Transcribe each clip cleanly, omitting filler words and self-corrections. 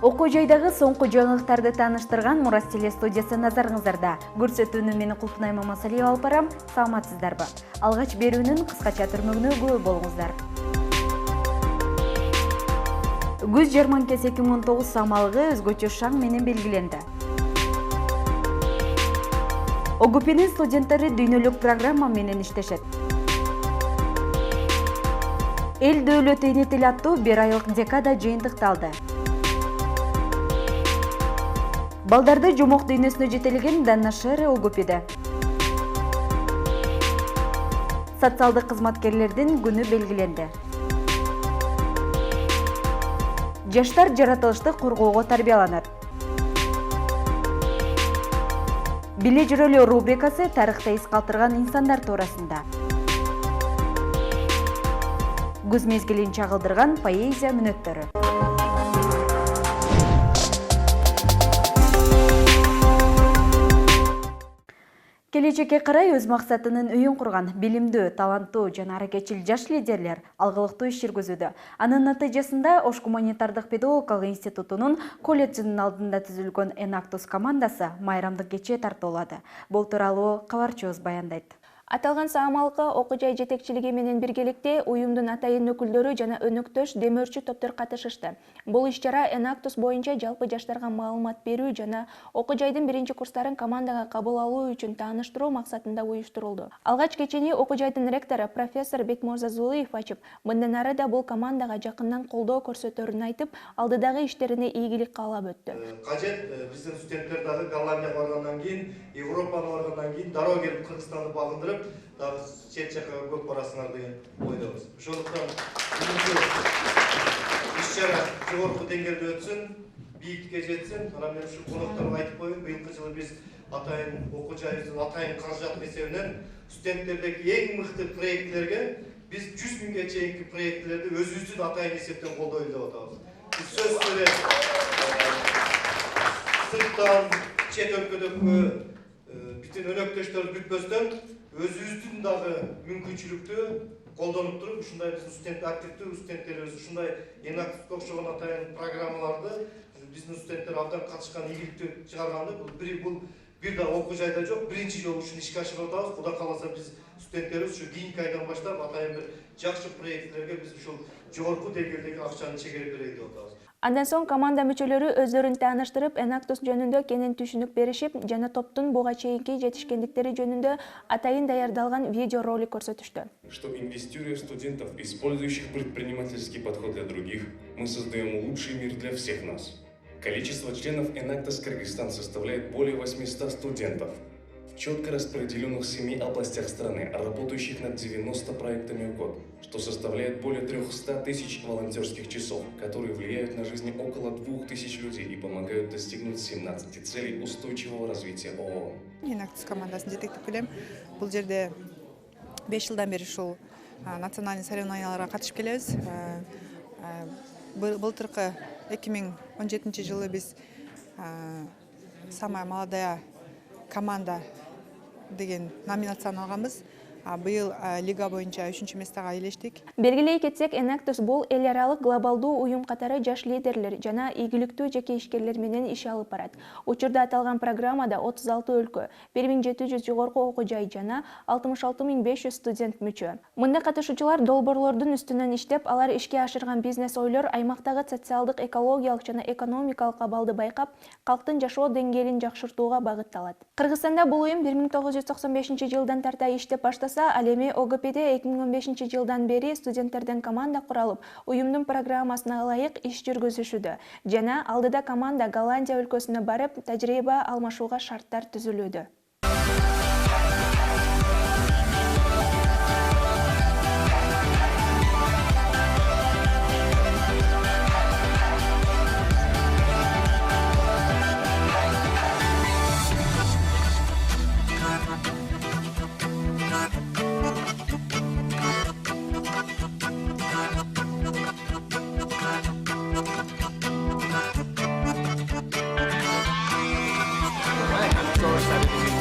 Окуу жайдагы соңку жаңылыктарды тааныштырган Мурас телестудиясы назарыңыздарда. Көрсөтүүнү мени Кулпунай Мамасалиева алып барам. Саламатсыздарбы? Алгач берүүнүн кыскача түрмөгүнө күбө болуңуздар. Күз жарманкасы 2019 самалыгы өзгөчө шаң менен белгиленди. ОГУПнын студенттери дүйнөлүк программа менен иштешет. Эл дөөлөт эне тил аттуу 1 айлык декада жыйынтыкталды. Балдарды жомок дүйнөсүнө жетелеген Данна Шере ОГУПда. Социалдык кызматкерлердин күнү белгиленди. Жаштар жаратылышты коргоого тарбияланат. Биле жүрөлү рубрикасы тарыхта из калтырган инсандар туурасында. Күз мезгилин чагылдырган поэзия мүнөттөрү. Келечекке карай өз максатынын үйүн курган билимдүү, таланттуу жана аракетчил жаш лидерлер алгылыктуу иш жүргүзүүдө. Анын натыйжасында Ош гуманитардык педагогикалык институтунун колледжинин алдында түзүлгөн Enactus командасы майрамдык кече тартуулады. Бул тууралуу кабарчыбыз баяндайт. Аталган саамалыкка окуу жай жетекчилиги менен биргеликте уюмдун атайын өкүлдөрү жана өнөктөш демөөрчү топтор катышышты. Бул иш-чара Enactus боюнча жалпы жаштарга маалымат берүү жана окуу жайдын биринчи курстарын командага кабыл алуу үчүн тааныштыруу максатында уюштурулду. Алгач кечени окуу жайдын ректору профессор Бекмурза Зулуев ачып, мындан ары да бул командага жакындан колдоо көрсөтөрүн айтып, алдыдагы иштерине ийгилик каалап өттү. Кажет биздин студенттер дагы Голландияга баргандан кийин, Европага баргандан кийин дароо келип Кыргызстанды багындырып дагы чет жакка көп барасыңар деген ойдобуз. Ошондуктан иш-чара жогорку деңгээлде өтсүн, бийиктикке жетсин. Анан мен ушу конокторго айтып коеюн, быйылкы жылы биз атайын окуу жайыбыздын атайын каражат эсебинен студенттердеги эң мыкты проектлерге биз 100 миңге чейинки проектлерди өзүбүздүн атайын эсептен колдойлу деп атабыз. Биз сөз сөйлөп сырттан чет өлкөдөгү бүтүн өнөктөштөрдү бүтпөстөн өзүбүздүн дагы мүмкүнчүлүктү колдонуп туруп, ушундай биздин студент активдүү студенттерибиз ушундай Enactus'ка окшогон атайын программаларды биздин студенттер абдан катышкан, ийгиликтүү чыгарганды. Бул бир да окуу жайда жок, биринчи жолу ушуну ишке ашырып атабыз. Кудай кааласа биз студенттерибиз ушу кийинки айдан баштап атайын бир жакшы проектлерге биз ушул жогорку деңгээлдеги акчаны чегерип берейик деп атабыз. Андан соң команда мүчөлөрү өздөрүн тааныштырып, Enactus жөнүндө кенен түшүнүк беришип, жана топтун буга чейинки жетишкендиктери жөнүндө атайын даярдалган видеоролик көрсөтүштү. Что инвестируя в студентов, использующих предпринимательский подход для других, мы создаем лучший мир для всех нас. Количество членов Enactus Кыргызстан составляет более 800 студентов в четко распределенных 7 областях страны, работающих над 90 проектами в год, что составляет более 300 тысяч волонтерских часов, которые влияют на жизни около 2000 людей и помогают достигнуть 17 целей устойчивого развития ООН. Enactus командасын жетектеп келем. Бул жерде 5 жылдан бери ушул национальный соревнованияларга катышып келебиз. Былтыркы 2017 жылы биз самая молодая команда деген номинацияны алганбыз. Быйыл лига боюнча 3-чү местага ээлештик. Белгилей кетсек, Enactus бул эл аралык глобалдуу уюм катары жаш лидерлер жана ийгиликтүү жеке ишкерлер менен иш алып барат. Учурда аталган программада 36 өлкө, 1700 жогорку окуу жай жана 66500 студент мүчө. Мында катышуучулар долбоорлордун үстүнөн иштеп, алар ишке ашырган бизнес ойлор аймактагы социалдык, экологиялык жана экономикалык абалды байкап, калктын жашоо деңгээлин жакшыртууга багытталат. Кыргызстанда бул уюм 1995 жылдан тарта иштеп баштаса, ал эми ОГПде 2015 жылдан бери студенттерден команда куралып, уюмдун программасына ылайык иш жүргүзүшүүдө жана алдыда команда Голландия өлкөсүнө барып, тажрыйба алмашууга шарттар түзүлүүдө. Right, I'm so excited to meet you.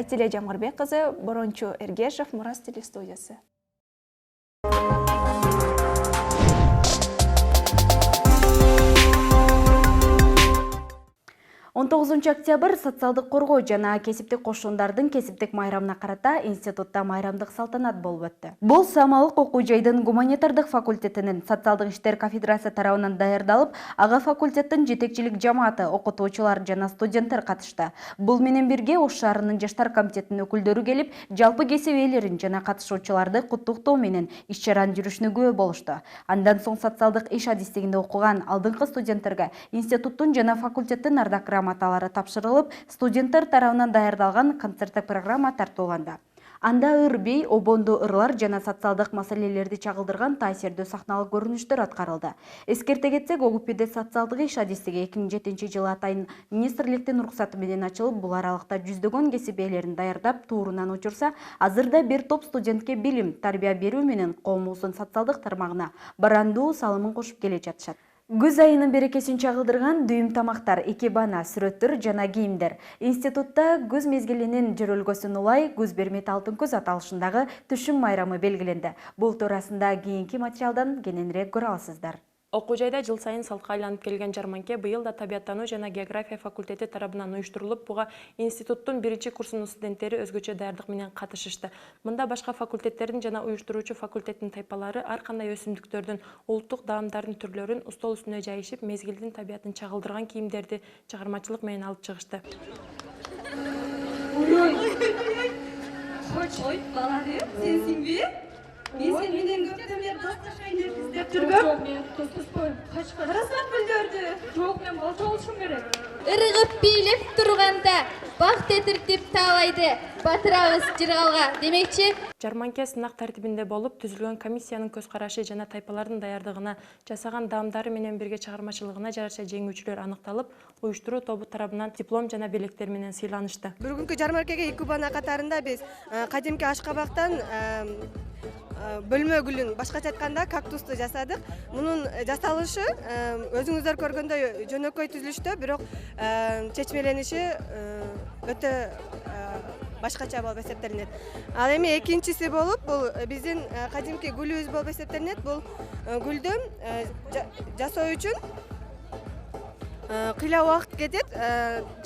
Айтиле Жамгырбек кызы, Борончу Эргешев, Мурас телестудиясы. 19 октябрь социалдык коргоо жана кесиптик кошундардын кесиптик майрамына карата институтта майрамдык салтанат болуп өттү. Бул Самалык окуу жайдын гуманитардык факультетинин социалдык иштер кафедрасы тарабынан даярдалып, ага факультеттин жетекчилик жамааты, окутуучулар жана студенттер катышты. Бул менен бирге Ош шаарынын жаштар комитетинин өкүлдөрү келип, жалпы кесип ээлерин жана катышуучуларды куттуктоо менен иш-чаранын жүрүшүнө күбө болушту. Андан соң социалдык иш адистигинде окуган алдыңкы студенттерге институттун жана факультеттин ардак грамоталары тапшырылып, студенттер тарабынан даярдалган концерттик программа тартууланды. Анда ыр-бей, обондуу ырлар жана социалдык маселелерди чагылдырган таасирдүү сахналык көрүнүштөр аткарылды. Эскерте кетсек, ОГУПИде социалдык иш адистиги 2007-жылы атайын министрликтин уруксаты менен ачылып, бул аралыкта жүздөгөн кесип ээлерин даярдап, туурунан учурса, азырда бир топ студентке билим, тарбия берүү менен коомубуздун социалдык тармагына барандуу салымын кошуп келе жатышат. Күз айынын берекесин чагылдырган дүйүм тамактар, икебана, сүрөттөр жана кийимдер. Институтта күз мезгилинин жөрөлгөсүн улай күз бермет алтын күз аталышындагы түшүм майрамы белгиленди. Бул туурасында кийинки материалдан кененирээк көрө аласыздар. Окуу жайда жыл сайын салтка айланып келген жарманке быйыл да табияттануу жана география факультети тарабынан уюштурулуп, буга институттун 1-курсунун студенттери өзгөчө даярдык менен катышышты. Мында башка факультеттердин жана уюштуруучу факультеттин тайпалары ар кандай өсүмдүктөрдүн, улуттук даамдардын түрлөрүн устол үстүнө жайышып, мезгилдин табиятын чагылдырган кийимдерди чыгармачылык менен алып чыгышты. Ой, баладыр, сенсиңби? Мен сен менен көптөн бери досташайын деп издеп жүргөм. Жок, мен достошпойм. Качкан. Расат билдирди. Жок, мен балча болушум керек. Ырыгып бийлеп турганда бак тетиртип таалайды. Батырабыз жыргалга демекчи. Жарманке сынак тартибинде болуп, түзүлгөн комиссиянын көз карашы жана тайпалардын даярдыгына, жасаган даамдары менен бирге чыгармачылыгына жараша жеңүүчүлөр аныкталып, уюштуруу тобу тарабынан диплом жана белектер менен сыйланышты. Бүгүнкү жарманкеге икебана катарында биз кадимки Ашкабактан бөлмө гүлүн, башкача айтканда кактусту жасадык. Мунун жасалышы өзүңүздөр көргөндөй жөнөкөй түзүлүштө, бирок чечмелениши өтө башкача болуп эсептелинет. Ал эми экинчиси болуп, бул биздин кадимки гүлүбүз болуп эсептелинет. Бул гүлдү жасоо үчүн кыйла убакыт кетет,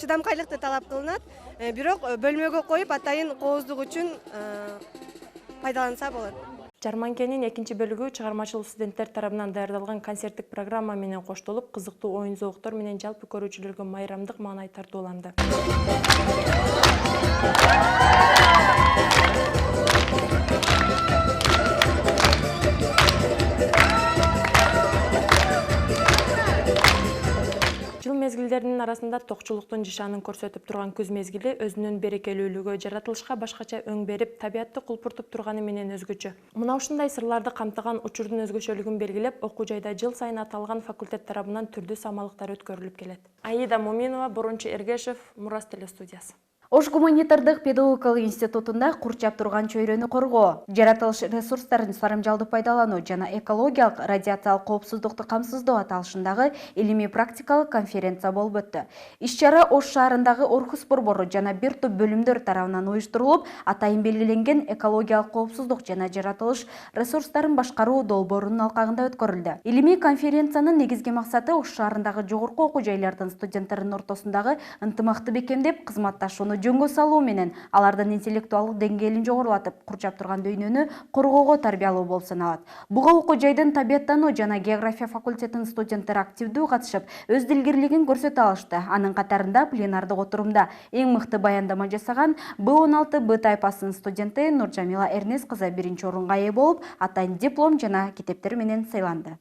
чыдамкайлыкты талап кылынат. Бирок бөлмөгө коюп атайын кооздук үчүн пайдаланса болот. Жарманкенин экинчи бөлүгү чыгармачыл студенттер тарабынан даярдалган концерттик программа менен коштолуп, кызыктуу оюн зооктор менен жалпы көрүүчүлөргө майрамдык маанай тартууланды. Жыл мезгилдеринин арасында токчулуктун жишанын көрсөтүп турган күз мезгили өзүнүн берекелүүлүгү, жаратылышка башкача өң берип, табиятты кулпуртуп турганы менен өзгөчө. Мына ушундай сырларды камтыган учурдун өзгөчөлүгүн белгилеп, окуу жайда жыл сайын аталган факультет тарабынан түрдүү самалыктар өткөрүлүп келет. Аида Муминова, Борончу Эргешев, Мурас телестудиясы. Ош гуманитардык педагогикалык институтунда курчап турган чөйрөнү коргоо, жаратылыш ресурстарын сарамжалдуу пайдалануу жана экологиялык радиациялык коопсуздукту камсыздоо аталышындагы илимий практикалык конференция болуп өттү. Иш-чара Ош шаарындагы Орхус борбору жана бир топ бөлүмдөр тарабынан уюштурулуп, атайын белгиленген экологиялык коопсуздук жана жаратылыш ресурстарын башкаруу долбоорунун алкагында өткөрүлдү. Илимий конференциянын негизги максаты Ош шаарындагы жогорку окуу жайлардын студенттеринин ортосундагы ынтымакты бекемдеп, кызматташууну жөнгө салуу менен алардын интеллектуалдык деңгээлин жогорулатып, курчап турган дүйнөнү коргоого тарбиялоо болуп саналат. Буга окуу жайдын табияттануу жана география факультетинин студенттери активдүү катышып, өз дилгирлигин көрсөтө алышты. Анын катарында пленардык отурумда эң мыкты баяндама жасаган Б16 тайпасынын студенти Нуржамила Эрнес кызы биринчи орунга ээ болуп, атайын диплом жана китептер менен сыйланды.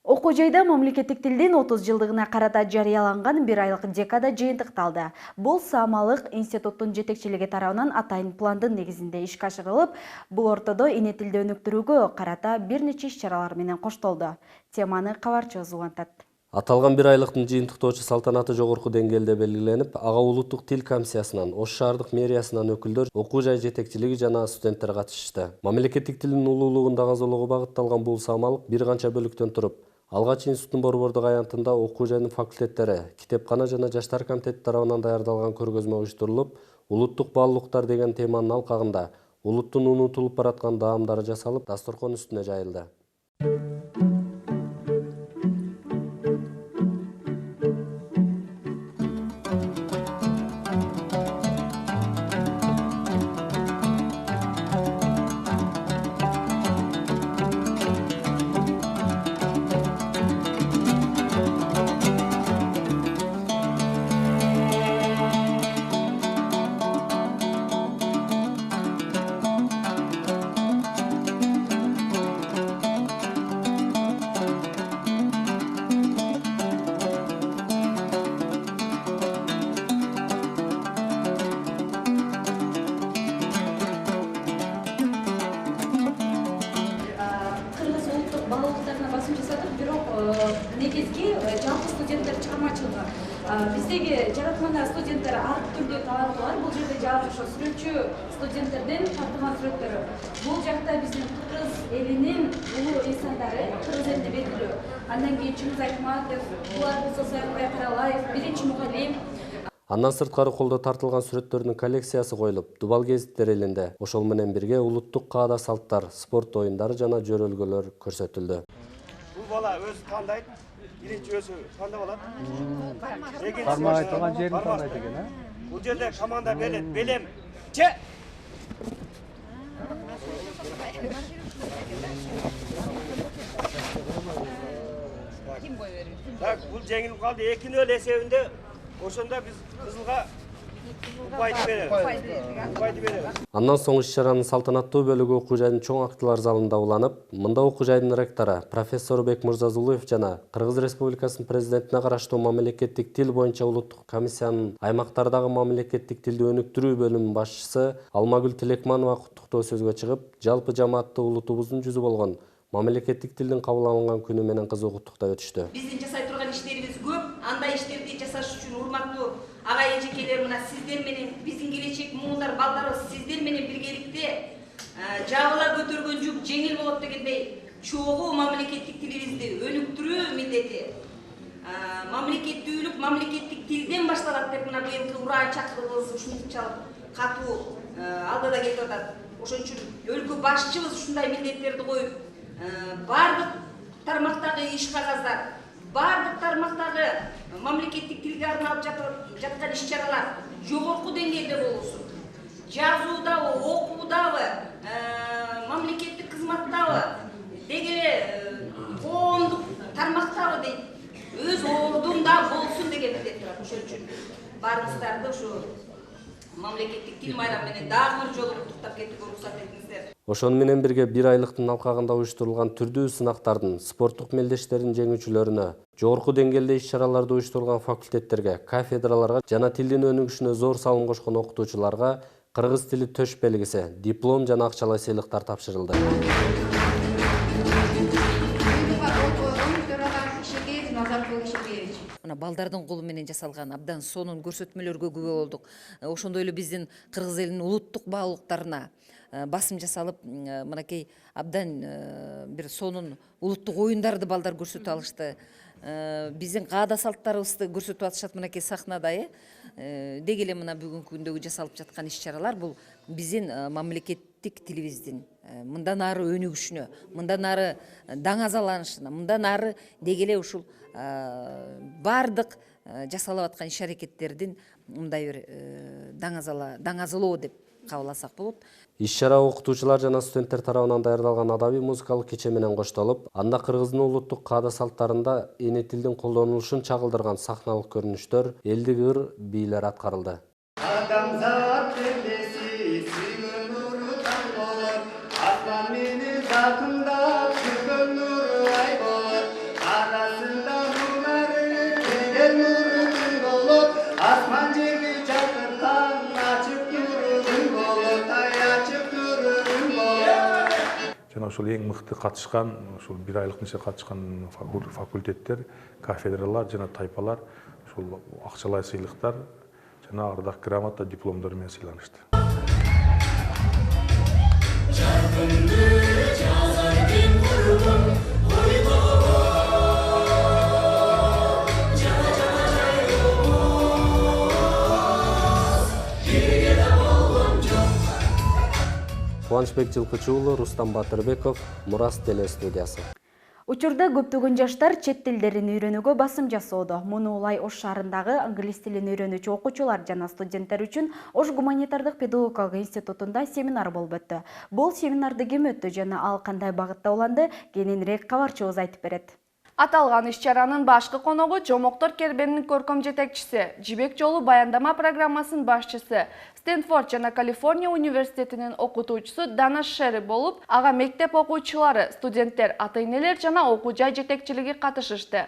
Окуу жайда мамлекеттик тилдин 30 жылдыгына карата жарыяланган 1 айлык декада жыйынтыкталды. Бул Самалык институттун жетекчилиги тарабынан атайын пландын негизинде ишке ашырылып, бул ортодо эне тилди өнүктүрүүгө карата бир нече иш-чаралар менен коштолду. Теманы кабарчыбыз улантат. Аталган 1 айлыктын жыйынтыктоочу салтанаты жогорку деңгээлде белгиленип, ага улуттук тил комиссиясынан, Ош шаардык мэриясынан өкүлдөр, окуу жай жетекчилиги жана студенттер катышышты. Мамлекеттик тилдин улуулугун дагазолоого багытталган бул самалык бир канча бөлүктөн туруп, алгач институттун борбордук аянтында окуу жайдын факультеттери, китепкана жана жаштар комитети тарабынан даярдалган көргөзмө уюштурулуп, улуттук баалуулуктар деген теманын алкагында улуттун унутулуп бараткан даамдары жасалып, дасторкон үстүнө жайылды. негизги жалпы студенттер чыгармачылыгы. Биздеги жаратмандар студенттер ар түрдүү таланттуулар. Бул жерде жалпы ошо сүрөтчү студенттердин тартылган сүрөттөрү. Бул жакта биздин Кыргыз элинин улуу инсандары, Кыргыз элинде белгилүү. Андан кийин Чыңгыз Айтматов, Булат Сосаевбай Каралаев, биринчи мугалим. Андан сырткары колдо тартылган сүрөттөрдүн коллекциясы коюлуп, Дубал гезиттер элинде ошол менен бирге улуттук каада салттар, спорт оюндары жана жөрөлгөлөр көрсөтүлдү. Бул бала өзү тандайт, биринчи өзү тандап алат. Бармак айтылган жерин тандайт экен, а? Бул жерде команда берет, белем, че! Так, бул жеңилип калды, 2-0 эсебинде. Ошондо биз кызылга упайды беребиз. Андан соң иш-чаранын салтанаттуу бөлүгү окуу жайдын чоң актылар залында уланып, мында окуу жайдын ректору профессор Бекмырзазулуев жана Кыргыз Республикасынын президентине караштуу мамлекеттик тил боюнча улуттук комиссиянын аймактардагы мамлекеттик тилди өнүктүрүү бөлүмүнүн башчысы Алмагүл Тилекманова куттуктоо сөзгө чыгып, жалпы жамаатты улутубуздун жүзү болгон мамлекеттик тилдин кабыл алынган күнү менен кызуу куттуктап өтүштү. Биздин жасай турган иштерибиз көп. Андай иштерди жасаш үчүн урматтуу ага эжекелер мына сиздер менен биздин келечек муундар балдарыбыз сиздер менен биргеликте жабыла көтөргөн жүк жеңил болот дегендей чогуу мамлекеттик тилибизди өнүктүрүү милдети мамлекеттүүлүк мамлекеттик тилден башталат деп мына быйылкы ураа чакырыгыбыз ушунчалык катуу алдыда кетип атат. Ошон үчүн өлкө башчыбыз ушундай милдеттерди коюп бардык тармактагы иш кагаздар, бардык тармактагы мамлекеттик тилге арналып жаткан иш-чаралар жогорку деңгээлде болуусун. Жазуудабы, окуудабы, мамлекеттик кызматтабы, дегеле коомдук тармактабы дейт, өз ордунда болсун деген милдет турат. Ошон үчүн баарыңыздарды ушу мамлекеттик тил майрамы менен дагы бир жолу куттуктап кетүүгө уруксат этиңиздер. Ошону менен бирге бир айлыктын алкагында уюштурулган түрдүү сынактардын, спорттук мелдештердин жеңүүчүлөрүнө, жогорку деңгээлде иш-чараларды уюштурулган факультеттерге, кафедраларга жана тилдин өнүгүшүнө зор салым кошкон окутуучуларга кыргыз тили төш белгиси, диплом жана акчалай сыйлыктар тапшырылды. Мына балдардын колу менен жасалган абдан сонун көрсөтмөлөргө күбө болдук. Ошондой эле биздин кыргыз элинин улуттук баалуулуктарына басым жасалып, мынакей абдан бир сонун улуттук оюндарды балдар көрсөтүп алышты. Биздин каада салттарыбызды көрсөтүп атышат мынакей сахнада. Деги эле мына бүгүнкү күндөгү жасалып жаткан иш-чаралар бул биздин мамлекеттик тилибиздин мындан ары өнүгүшүнө, мындан ары даңазаланышына, мындан ары деги эле ушул бардык жасалып аткан иш-аракеттердин мындай бир даңазалоо деп кабыласак болот. Иш-чара окутуучулар жана студенттер тарабынан даярдалган адабий музыкалык кече менен коштолуп, анда кыргыздын улуттук каада салттарында эне тилдин колдонулушун чагылдырган сахналык көрүнүштөр, элдик ыр бийлер аткарылды. Адамзат пендеси сүйгөн нуру таң болот, аспан менен жакындап жүргөн нуру ай болот, арасында нурлары келген нуру күн болот, аспан жерди жакырткан ачык нуру күн болот, ай ачык нуру күн болот. Жана ошол эң мыкты катышкан, ошол бир айлык нече катышкан факультеттер, кафедралар жана тайпалар ошол акчалай сыйлыктар жана ардак грамота, дипломдор менен сыйланышты. Birge Кубанычбек Жылкычы уулу, Рустам Батырбеков, Мурас телестудиясы. Учурда көптөгөн жаштар чет тилдерин үйрөнүүгө басым жасоодо. Муну улай Ош шаарындагы англис тилин үйрөнүүчү окуучулар жана студенттер үчүн Ош гуманитардык педагогикалык институтунда семинар болуп өттү. Бул семинарды ким өттү жана ал кандай багытта уланды, кененирээк кабарчыбыз айтып берет. Аталган иш-чаранын башкы коногу Жомоктор Кербенин көркөм жетекчиси, Жибек жолу баяндама программасынын башчысы, Стэнфорд жана Калифорния университетинин окутуучусу Дана Шерри болуп, ага мектеп окуучулары, студенттер, ата-энелер жана окуу жай жетекчилиги катышышты.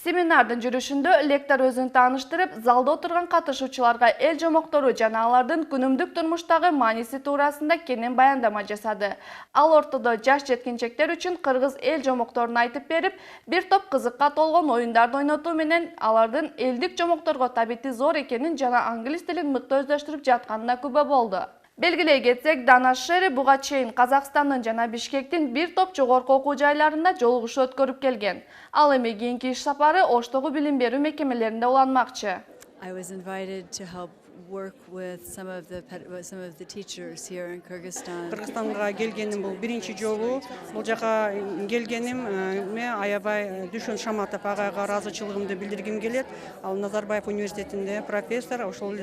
Семинардын жүрүшүндө лектор өзүн тааныштырып, залда отурган катышуучуларга эл жомоктору жана алардын күнүмдүк турмуштагы мааниси туурасында кенен баяндама жасады. Ал ортодо жаш жеткинчектер үчүн кыргыз эл жомокторун айтып берип, бир топ кызыкка толгон оюндарды ойнотуу менен алардын элдик жомокторго табити зор экенин жана англис тилин мыкты өздөштүрүп жатканына күбө болду. Белгилей кетсек, Дана Шерри буга чейин Казакстандын жана Бишкектин бир топ жогорку окуу жайларында жолугушуу өткөрүп келген. Ал эми кийинки иш сапары Оштогу билим берүү мекемелеринде уланмакчы. I was invited to help work with some of the teachers here in Kyrgyzstan. Кыргызстанга келгеним бул биринчи жолу. Бул жака келгеним аябай Дүшөн Шаматов агайга ыраазычылыгымды билдиргим келет. Ал Назарбаев университетинде профессор, ошол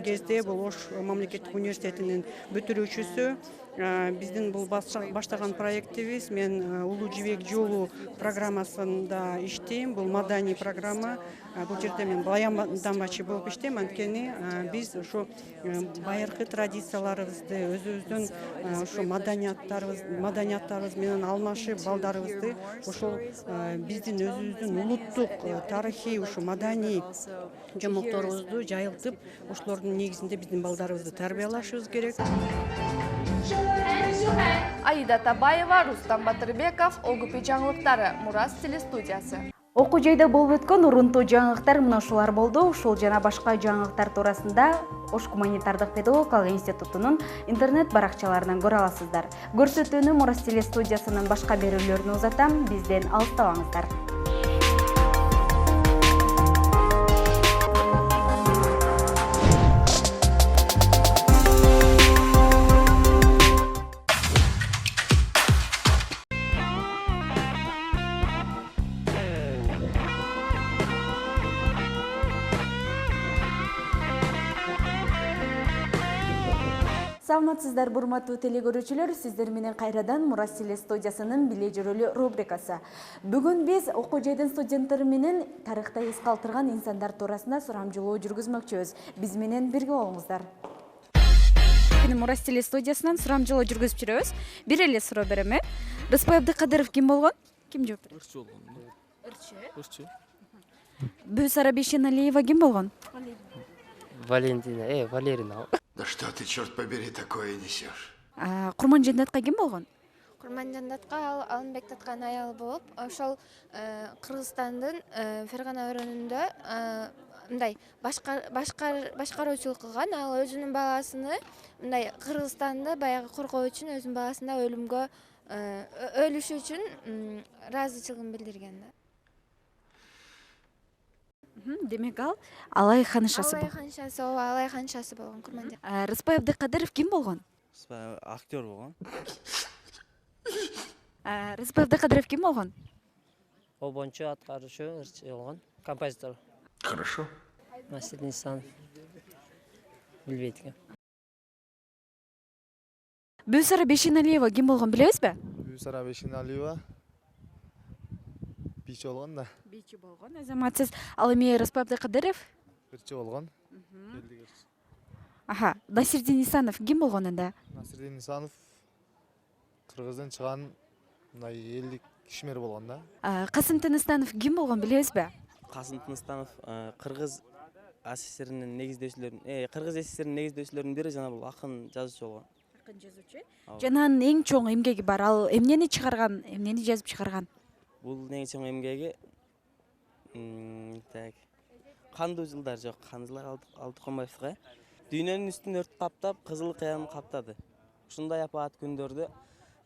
кезде бул Ош мамлекеттик университетинин бүтүрүүчүсү. Биздин бул баштаган проектибиз, мен Улуу Жибек жолу программасында иштейм. Бул маданий программа. Бул жерде мен баяндамачы болуп иштейм. Анткени биз ошо байыркы традицияларыбызды, өзүбүздүн ошо маданияттарыбыз менен алмашып балдарыбызды, ошол биздин өзүбүздүн улуттук тарыхый ошо маданий жомокторубузду жайылтып, ошолордун негизинде биздин балдарыбызды тарбиялашыбыз керек. Аида Табаева, Рустам Батырбеков, ОГП жаңылыктары, Мурас телестудиясы. Окуу жайда болуп өткөн урунтуу жаңылыктар мына ушулар болду. Ушул жана башка жаңылыктар туурасында Ош гуманитардык педагогикалык институтунун интернет баракчаларынан көрө аласыздар. Көрсөтүүнү Мурас телестудиясынын башка берүүлөрүнө узатам, бизден алыстабаңыздар. Саламатсыздар, бурматтуу телекөрүүчүлөр, сиздер менен кайрадан Мурас телестудиясынын биле жүрөлү рубрикасы. Бүгүн биз окуу жайдын студенттери менен тарыхта эс калтырган инсандар туурасында сурамжылоо жүргүзмөкчүбүз. Биз менен бирге болуңуздар. Мурас телестудиясынан сурамжылоо жүргүзүп жүрөбүз. Бир эле суроо берем. Рыспай Абдыкадыров ким болгон? Ким жооп берет? Ырчы болгон. Ырчы. Бүүсара Бейшеналиева ким болгон? Валентина, Валерина. Да что ты, черт побери, такое несешь? Курманжандатка ким болгон? Курманжандатка Алымбек Таткан аял болуп, ошол Кыргызстандын Фергана өрөөнүндө мындай башкаруучулук кылган. Ал өзүнүн баласыны мындай Кыргызстанда баягы коргоо үчүн өзүнүн баласына өлүмгө өлүшү үчүн ыраазычылыгын билдирген да. Демек ал Алай ханышасы болгон. Алай ханышасы болгон Курманжан. Рыспай Абдыкадыров ким болгон? Актер болгон. Рыспай Абдыкадыров ким болгон? Обончу, аткаруучу, ырчы болгон. Композитор. Хорошо. Насир Нисанов. Билбейт экен. Бүүсара Бейшеналиева ким болгон билебизби? Бүүсара Бейшеналиева бийчи болгон да. Бийчи болгон. Азаматсыз. Ал эми Рыспай Абдыкадыров? Ырчы болгон. Насирдин Нисанов ким болгон анда? Насирдин Нисанов Кыргыздын чыган мындай элдик ишмер болгон да. Касым Тыныстанов ким болгон билебизби? Касым Тыныстанов Кыргыз СССРинин негиздөөчүлөрүнүн, Кыргыз СССРинин негиздөөчүлөрүнүн бири, жана бул акын жазуучу болгон. Акын жазуучу. Жана анын эң чоң эмгеги бар. Ал эмнени чыгарган, эмнени жазып чыгарган? Бул эң чоң эмгеги кандуу жылдар жок, кандылар Алтыкомбаевга дүйнөнүн үстүн өрт каптап, кызыл кыям каптады. Ушундай апаат күндөрдө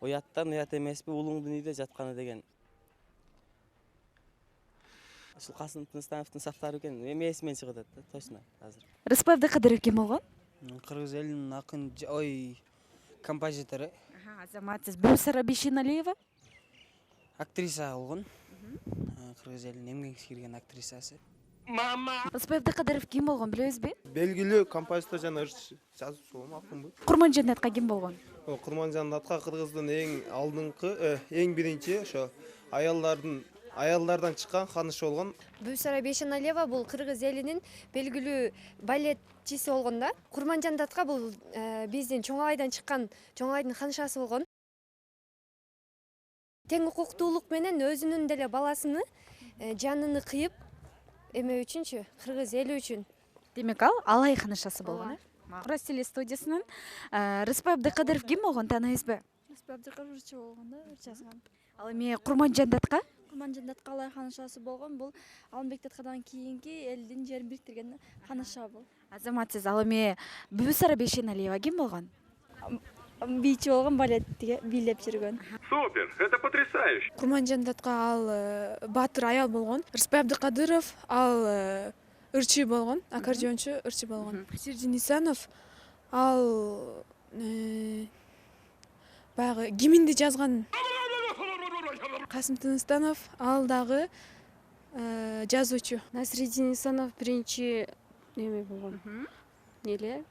уяттан уят эмеспи улуң дүнүйдө жатканы деген ушул Касым Тыныстановдун сактары экен. Эми эсимен чыгып атат да, точно азыр. Рыспай Абдыкадыров ким болгон? Кыргыз элинин акын, композитору. Азамат, сиз Бүсара Бишеналиева? Актриса болгон. Кыргыз элинин эмгек сиңирген актрисасы. Рыспай Абдыкадыров ким болгон билебизби? Белгилүү композитор жана ырчы, жазуучу болгон, акынбы. Курманжанатка ким болгон? Курманжанатка Кыргыздын эң алдыңкы, эң биринчи ошо аялдардан чыккан ханыш болгон. Бүсара Бишеналиева бул кыргыз элинин белгилүү балетчиси болгон да. Курманжандатка бул биздин Чоң Агайдан чыккан Чоң Агайдын ханышасы болгон. Тең укуктуулук менен өзүнүн деле баласыны жанын кыйып эме үчүнчү, кыргыз эли үчүн. Демек ал алай ханышасы болгон. Мурас теле студиясынын Рыспай Абдыкадыров ким болгон, таанайсызбы? Рыспай Абдыкадыров ырчы болгон да, ырчы жазган. Ал эми Курманжандатка? Курманжандатка алай ханышасы болгон. Бул Алымбек Таткадан кийинки элдин жерин бириктирген ханыша бул. Азамат, сиз ал эми Бүсара Бишеналиева ким болгон? Бийчи болгон, балет бийлеп жүргөн. Супер, это потрясающе. Курманжандатка ал баатыр аял болгон. Рыспай Абдыкадыров ал ырчы болгон, аккордеончу ырчы болгон. Насирдин Исанов ал баягы гимнди жазган. Касым Тыныстанов ал дагы жазуучу. Насирдин Исанов биринчи эме болгон. Эле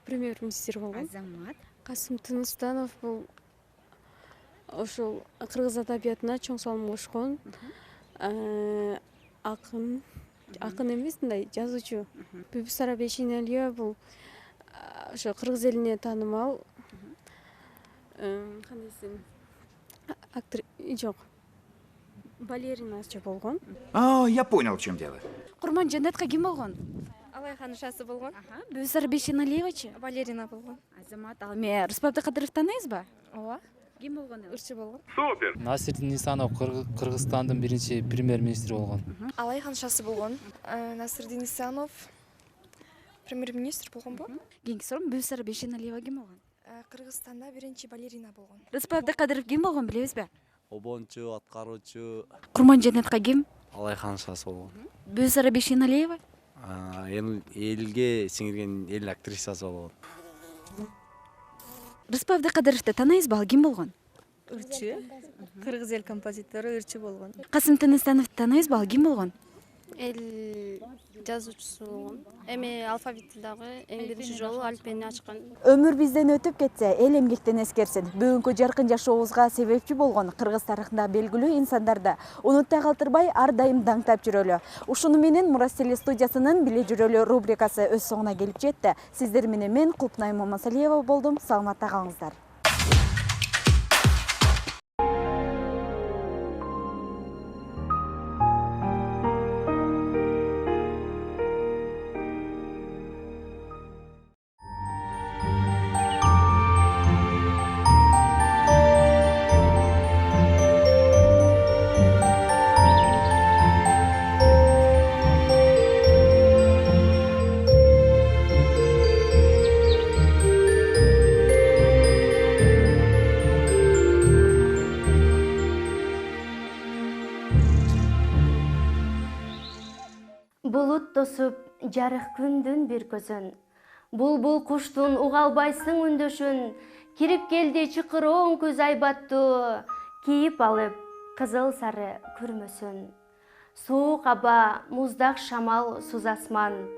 премьер-министр болгон. Азамат. Касым Тыныстанов бул ошол кыргыз адабиятына чоң салым кошкон. Акын эмес, мындай жазуучу. Бүсара Бишеналиева бул ошо кыргыз элине таанымал кандайсың жок, балеринасы болгон. Я понял, в чем дело. Курманжанатка ким болгон? Алай ханышасы болгон. Бүсара Бишеналиевачы? Балерина болгон. Азамат, ал эми Рыспай Абдыкадыров таанайсызбы? Ооба. Ким болгон? Ырчы болгон. Супер. Насирдин Исанов Кыргызстандын биринчи премьер-министри болгон. Алай ханышасы болгон. Насирдин Исанов премьер-министр болгонбу? Кийинки суроо, Бүсара Бишеналиева ким болгон? Кыргызстанда биринчи балерина болгон. Рыспай Абдыкадыров ким болгон, билебизби? Обончу, аткаруучу. Курманжанатка ким? Алай ханышасы болгон. Бүсара Бишеналиева? Элге сиңирген эл актрисасы болгон. Рыспай Абдыкадыровду таанайсызбы, ал ким болгон? Ырчы. Кыргыз эл композитору ырчы болгон. Касым Тыныстановду таанайсызбы, ал ким болгон? Эл жазуучусу болгон. Эми алфавит тилдагы эң биринчи жолу алфавитти ачкан. Өмүр бизден өтүп кетсе, эл эмгектен эскерсин. Бүгүнкү жаркын жашообузга себепчи болгон кыргыз тарыхында белгилүү инсандарды унутта калтырбай ар дайым даңктап жүрөлү. Ушуну менен Мурас теле студиясынын биле жүрөлү рубрикасы өз соңуна келип жетти. Сиздер менен мен Кулпнай Момасалиева болдум. Саламатта калыңыздар. Булут тосуп жарык күндүн бир көзүн, булбул куштун уга албайсың үндөшүн, кирип келди чыкыроң көз айбаттуу, кийип алып кызыл сары күрмөсүн. Суук аба, муздак шамал, суз асман,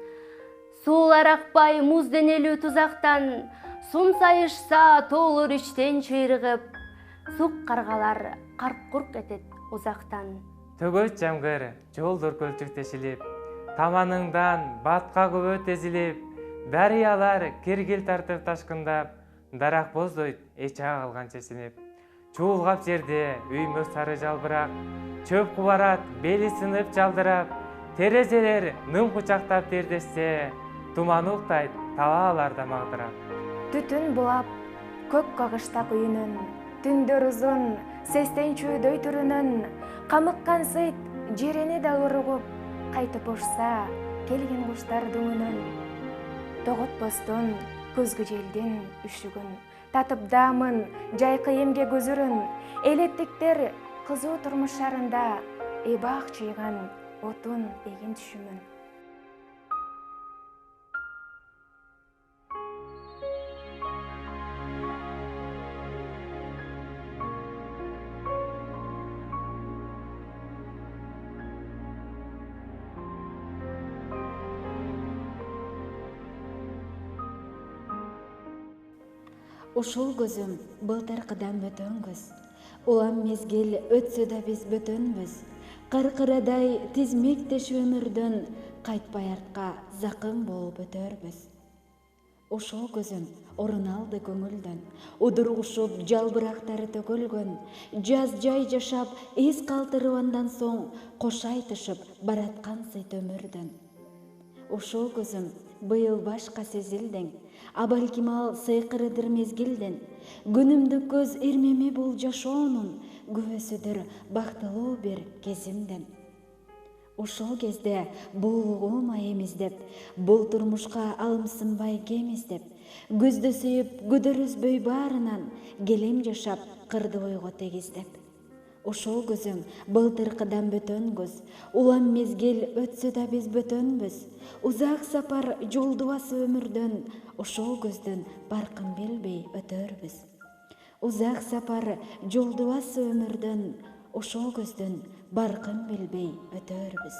суулар акпай муз денелүү тузактан, сум сайышса тоолор иштен чыйрыгып, сук каргалар карк-курк этет узактан. Төгөт жамгыр, жолдор көлчүктешилип, таманыңдан батка көбөт эзилип, дарыялар киргил тартып ташкындап, дарак боздойт эча калган чечинип. Чуулгап жерде үймө сары жалбырак, чөп кубарат бели сынып жалдырап, терезелер ным кучактап тердешсе, туман уктайт талааларда магдырап. Түтүн булап, көк кагышта күйүнүн, түндөр узун, сестен чүйдөй түрүнүн, камыккан сыйт жерени да уругуп, кайтып ушса келген куштар дуңунун. Тоготпостон көзгү желдин үшүгүн, татып даамын жайкы эмге көзүрүн, элеттиктер кызуу турмуш шарында эбак чыйган отун деген түшүмүн. Ушул көзүм былтыркыдан бөтөн көз. Улам мезгил өтсө да биз бөтөнбүз. Каркырадай тизмектеш өмүрдөн кайтпай артка закын болуп өтөрбүз. Ушул көзүм орун алды көңүлдөн. Удургушуп жалбырактары төгүлгөн. Жаз жай жашап эс калтырып андан соң кош айтышып бараткан сыйт өмүрдөн. Ушул көзүм быйыл башка сезилдиң. Абалким ал сыйкырыдыр мезгилден. Күнүмдү көз ирмеми бул жашоонун, күбөсүдүр бактылуу бир кезимден. Ушул кезде буулугум эмиздеп, бул турмушка алымсынбай кемиздеп, күздү сүйүп күдөр үзбөй баарынан, келем жашап кырды ойго тегиздеп. Ушул көзүм былтыркыдан бөтөн көз. Улам мезгил өтсө да биз бөтөнбүз. Узак сапар жолдубасы өмүрдөн, ушул көздүн баркын билбей өтөрбүз. Узак сапар жолдубасы өмүрдөн, ушул көздүн баркын билбей өтөрбүз.